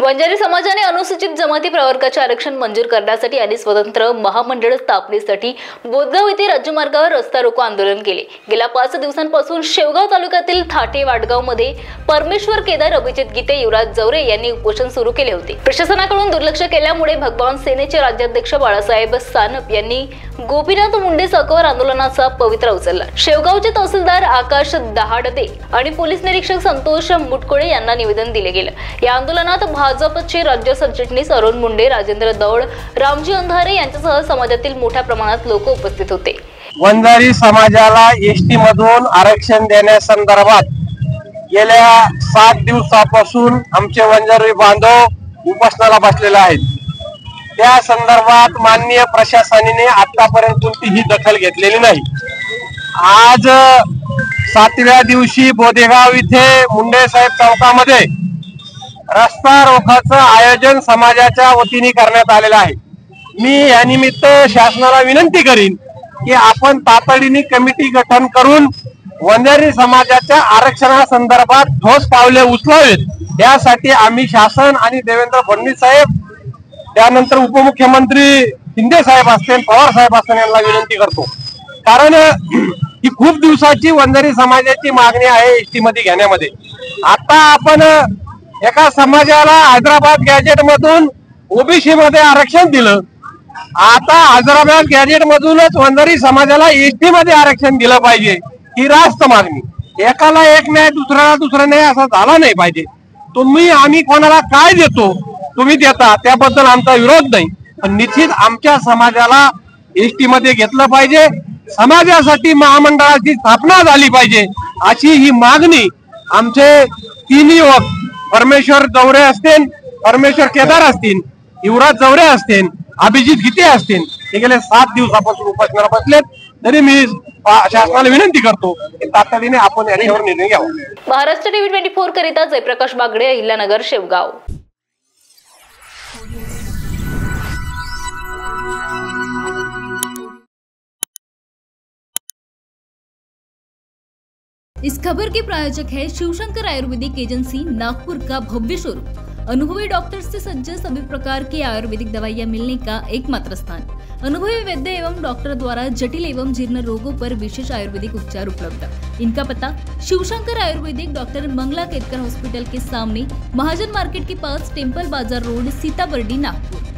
वंजारी समाजाने अनुसूचित जमाती प्रवर्गाचे आरक्षण मंजूर करण्यासाठी आणि स्वतंत्र महामंडळ स्थापनेसाठी बोदगाव येथे राज्यमार्गावर रस्ता रोको आंदोलन केले। गेल्या 5 दिवसांपासून शेवगाव तालुक्यातील थाटे वाडगाव मध्ये परमेश्वर केदार, अभिजित गीते, युवराज जवरे यांनी उपोषण सुरू केले होते। प्रशासनाकडून दुर्लक्ष केल्यामुळे भगवान सेनेचे राज्याध्यक्ष बाळासाहेब सानप यांनी गोपीनाथ मुंडे सकवर आंदोलनाचा पवित्रा उचलला। शेवगावचे तहसीलदार आकाश दहाडते आणि पोलीस निरीक्षक संतोष मुटकुळे यांना निवेदन दिले गेले। या आंदोलनात भाजपचे राज्य सरचिटणीस अरुण मुंडे, राजेंद्र दौड, रामजी अंधारे यांच्यासह समाजातील मोठ्या प्रमाणात लोक उपस्थित होते। वंजारी समाजाला एसटी मधून आरक्षण देण्यासंदर्भात गेल्या 7 दिवसापासून आमचे वंजारी बांधव उपोषणाला बसलेले आहेत। त्या संदर्भात माननीय प्रशासनाने आतापर्यंत कोणतीही दखल घेतलेली नाही। आज 7व्या दिवशी बोदेगाव इथे मुंडे साहेब चौकामध्ये रस्ता रोकोचं आयोजन समाजाच्या वतीने करण्यात आलेलं आहे। मी या निमित्त शासनाला विनंती करीन की आपण तातडीने कमिटी गठन करून वंजारी समाजाच्या आरक्षणासंदर्भात ठोस पावले उचलावेत। यासाठी आम्ही शासन आणि देवेंद्र फडणवीस साहेब, त्यानंतर उपमुख्यमंत्री शिंदे साहेब असतील, पवार साहेब असतील यांना विनंती करतो। कारण ही खूप दिवसाची वंजारी समाजाची मागणी आहे एसटी मध्ये घेण्यामध्ये। आता आपण एका समाजाला हैदराबाद गॅजेट मधून ओबीसी मध्ये आरक्षण दिलं, आता हैदराबाद गॅजेट मधूनच वंजारी समाजाला एसटी मध्ये आरक्षण दिलं पाहिजे ही रास्त मागणी। एकाला एक न्याय, दुसऱ्याला दुसरा न्याय असा झाला नाही पाहिजे। आम्ही कोणाला काय देतो तुम्ही देता त्याबद्दल आमचा विरोध नाही, पण निश्चित आमच्या समाजाला एसटी मध्ये घेतलं पाहिजे। समाजासाठी महामंडळाची स्थापना झाली पाहिजे अशी ही मागणी आमचे 3 युवक परमेश्वर जवरे असतील, परमेश्वर केदार असतील, युवराज जवरे असतील, अभिजित गीते असतील, हे गेले 7 दिवसापासून उपोषणाला बसलेत। तरी मी शासनाला विनंती करतो की तातडीने आपण यावर निर्णय घ्यावा। महाराष्ट्र टीव्ही 24 करिता जयप्रकाश बागडे, अहिल्यानगर, शेवगाव। इस खबर के प्रायोजक है शिवशंकर आयुर्वेदिक एजेंसी, नागपुर का भव्य शोरूम। अनुभवी डॉक्टर से सज्ज सभी प्रकार की आयुर्वेदिक दवाइयां मिलने का एकमात्र स्थान। अनुभवी वैद्य एवं डॉक्टर द्वारा जटिल एवं जीर्ण रोगों पर विशेष आयुर्वेदिक उपचार उपलब्ध। इनका पता शिवशंकर आयुर्वेदिक, डॉक्टर मंगला केतकर हॉस्पिटल के सामने, महाजन मार्केट के पास, टेम्पल बाजार रोड, सीताबर्डी, नागपुर।